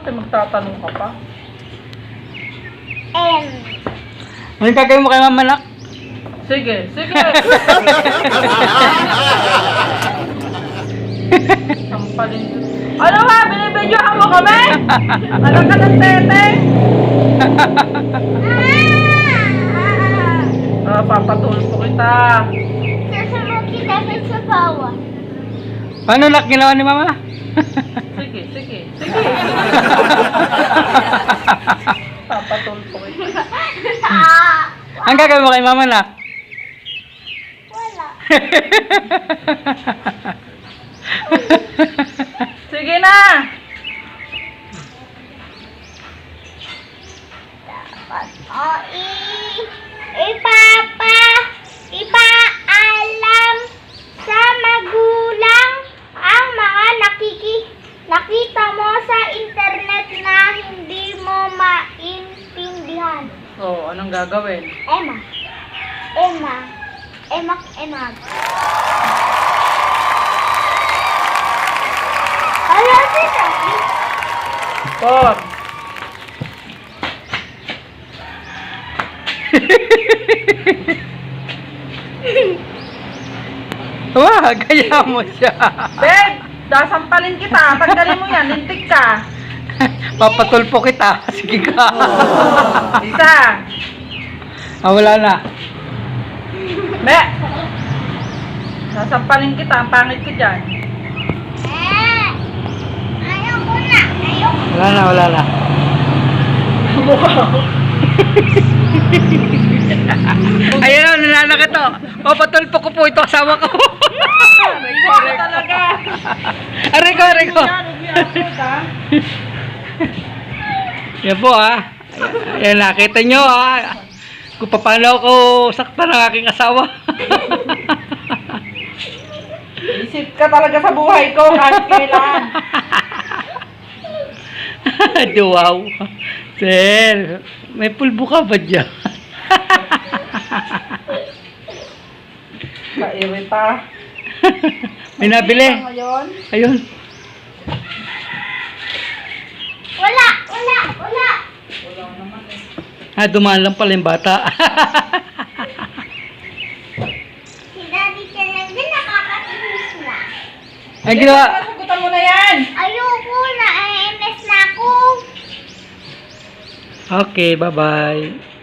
Bakit magtatanong ka pa? Ano yung gagawin mo kay Mama Nak? Sige, sige. Sampalin. Ano ba? Binibidyohan mo kami? Anak ka ng tete? Papatulpo kita. Sasunod kita sa bawa. Paano Nak ginawa ni Mama? Sige, sige, sige. Papatulpo kita. Ang gagawin mo kay Mama Nak? Wala. Sige na. Ipaalam sa magulang ang mga nakita mo sa internet na hindi mo maintindihan. Oh, anong gagawin? Emma. Ano si Sophie? Por. Wah, gaya mo siya. Beg, dasampalin kita. Tanggalin mo yan. Lintik ka. Papatulpo kita. Sige ka. Isa. Wala na. Be. Dasampalin kita. Ang pangit ko dyan. Ayoko na. Wala na. Ayan o, nananakit to. Papatulpo ko po ito, asawa ko. Sorry talaga. Aray ko. Yan po Ayan, nakita nyo kung paano ako sakta ng aking asawa. Isip ka talaga sa buhay ko kahit kailan. Wow. Sir, may pulbo ka ba dyan? Kairita. May nabili. Ngayon. Ayun. Wala. Wala naman Dumaan lang pala yung bata. Si Daddy talaga nakakatinis na. Ay, ginawa. Sagutan mo na yan. Ayoko na. MS na ako. Okay, bye-bye.